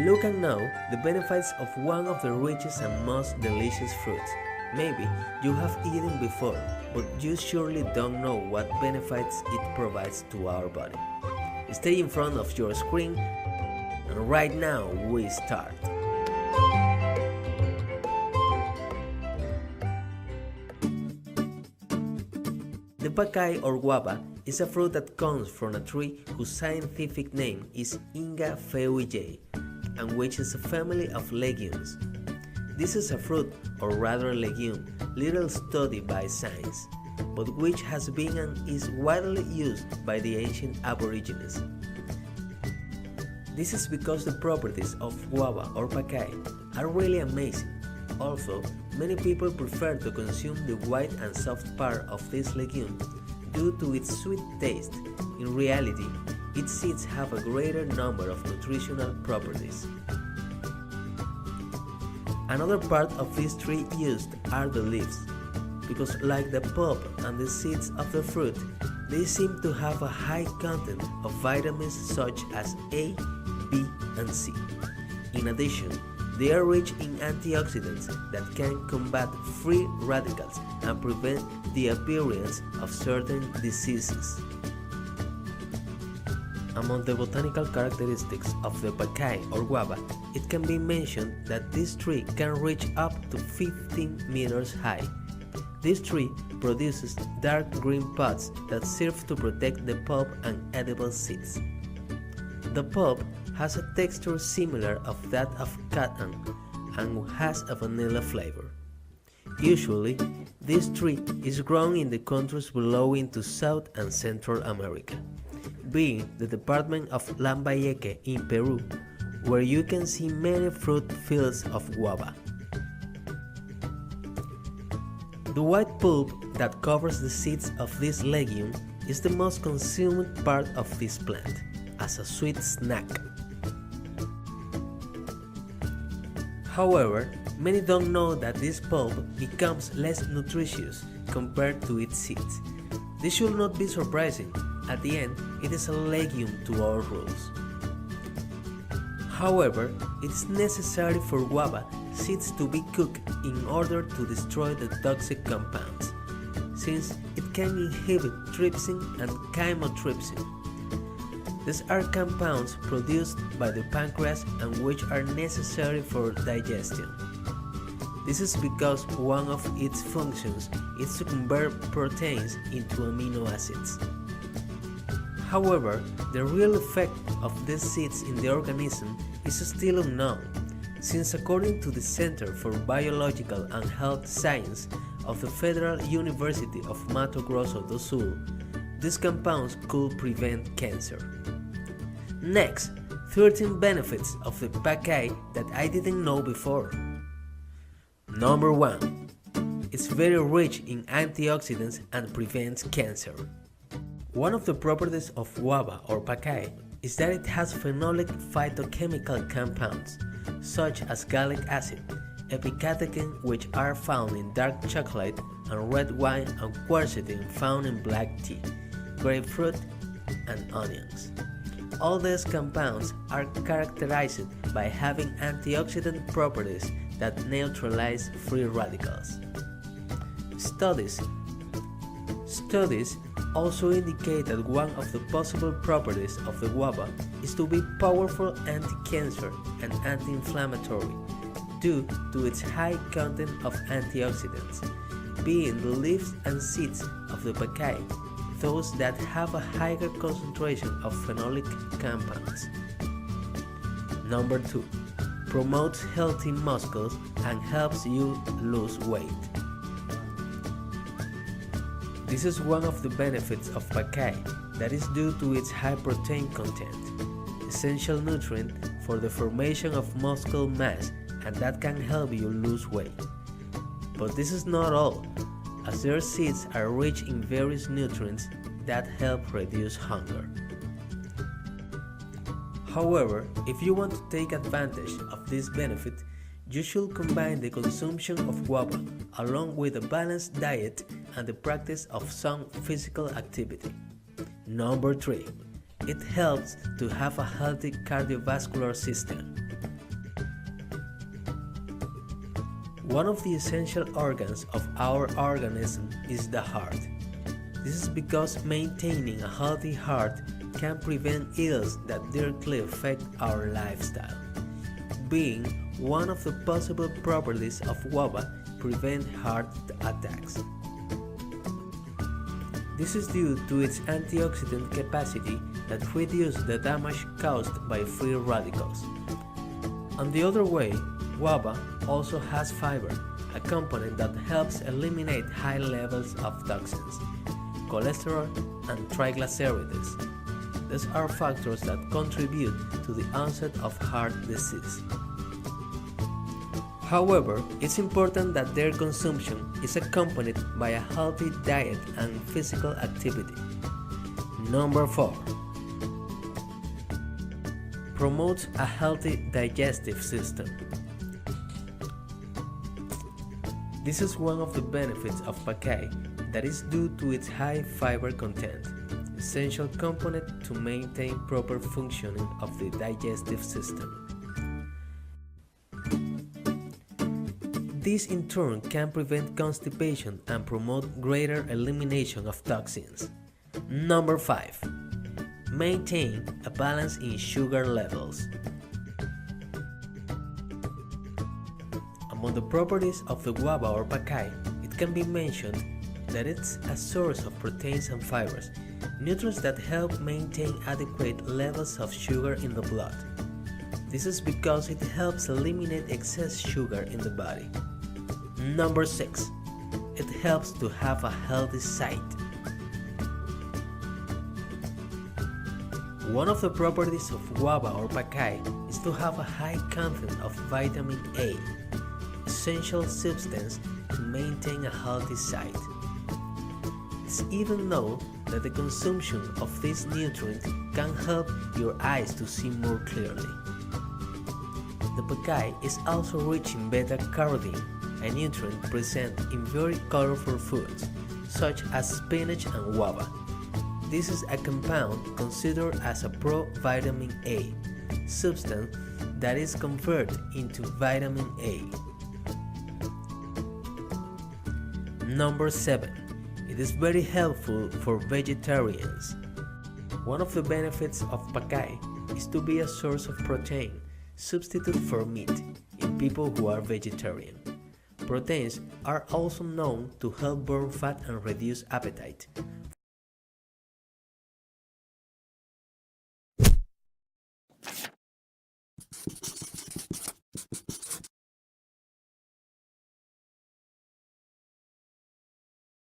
Look and know the benefits of one of the richest and most delicious fruits. Maybe you have eaten before, but you surely don't know what benefits it provides to our body. Stay in front of your screen, and right now we start. The Pacay or Guaba is a fruit that comes from a tree whose scientific name is Inga feuillei, and which is a family of legumes. This is a fruit, or rather legume, little studied by science, but which has been and is widely used by the ancient Aborigines. This is because the properties of guava or pacay are really amazing. Also, many people prefer to consume the white and soft part of this legume due to its sweet taste. In reality, its seeds have a greater number of nutritional properties. Another part of this tree used are the leaves, because like the pulp and the seeds of the fruit, they seem to have a high content of vitamins such as A, B, and C. In addition, they are rich in antioxidants that can combat free radicals and prevent the appearance of certain diseases. Among the botanical characteristics of the pacay or guava, it can be mentioned that this tree can reach up to 15 meters high. This tree produces dark green pods that serve to protect the pulp and edible seeds. The pulp has a texture similar of that of cotton and has a vanilla flavor. Usually, this tree is grown in the countries belonging to South and Central America, being the department of Lambayeque in Peru, where you can see many fruit fields of guava. The white pulp that covers the seeds of this legume is the most consumed part of this plant, as a sweet snack. However, many don't know that this pulp becomes less nutritious compared to its seeds. This should not be surprising. At the end, it is a legume to our rules. However, it is necessary for guava seeds to be cooked in order to destroy the toxic compounds, since it can inhibit trypsin and chymotrypsin. These are compounds produced by the pancreas and which are necessary for digestion. This is because one of its functions is to convert proteins into amino acids. However, the real effect of these seeds in the organism is still unknown, since according to the Center for Biological and Health Science of the Federal University of Mato Grosso do Sul, these compounds could prevent cancer. Next, 13 benefits of the pacay that I didn't know before. Number 1. It's very rich in antioxidants and prevents cancer. One of the properties of guava or pacay is that it has phenolic phytochemical compounds, such as gallic acid, epicatechin, which are found in dark chocolate and red wine, and quercetin found in black tea, grapefruit, and onions. All these compounds are characterized by having antioxidant properties that neutralize free radicals. Studies also indicate that one of the possible properties of the guava is to be powerful anti-cancer and anti-inflammatory due to its high content of antioxidants, being the leaves and seeds of the pacay, those that have a higher concentration of phenolic compounds. Number 2. Promotes healthy muscles and helps you lose weight. This is one of the benefits of pacay that is due to its high protein content, essential nutrient for the formation of muscle mass, and that can help you lose weight. But this is not all, as their seeds are rich in various nutrients that help reduce hunger. However, if you want to take advantage of this benefit, You should combine the consumption of guava along with a balanced diet and the practice of some physical activity. Number 3. It helps to have a healthy cardiovascular system. One of the essential organs of our organism is the heart. This is because maintaining a healthy heart can prevent ills that directly affect our lifestyle. Being one of the possible properties of guava prevent heart attacks. This is due to its antioxidant capacity that reduce the damage caused by free radicals. On the other way, guava also has fiber, a component that helps eliminate high levels of toxins, cholesterol, and triglycerides. These are factors that contribute to the onset of heart disease. However, it's important that their consumption is accompanied by a healthy diet and physical activity. Number 4. Promotes a healthy digestive system. This is one of the benefits of Pacay that is due to its high fiber content, essential component to maintain proper functioning of the digestive system. This in turn can prevent constipation and promote greater elimination of toxins. Number 5. Maintain a balance in sugar levels. Among the properties of the guava or Pacay, it can be mentioned that it's a source of proteins and fibers, nutrients that help maintain adequate levels of sugar in the blood. This is because it helps eliminate excess sugar in the body. Number 6. It helps to have a healthy sight. One of the properties of guava or Pacay is to have a high content of vitamin A, essential substance to maintain a healthy sight. It's even known that the consumption of this nutrient can help your eyes to see more clearly. The Pacay is also rich in beta-carotene, a nutrient present in very colorful foods, such as spinach and guava. This is a compound considered as a pro-vitamin A substance that is converted into vitamin A. Number 7. It is very helpful for vegetarians. One of the benefits of Pacay is to be a source of protein, substitute for meat, in people who are vegetarian. Proteins are also known to help burn fat and reduce appetite.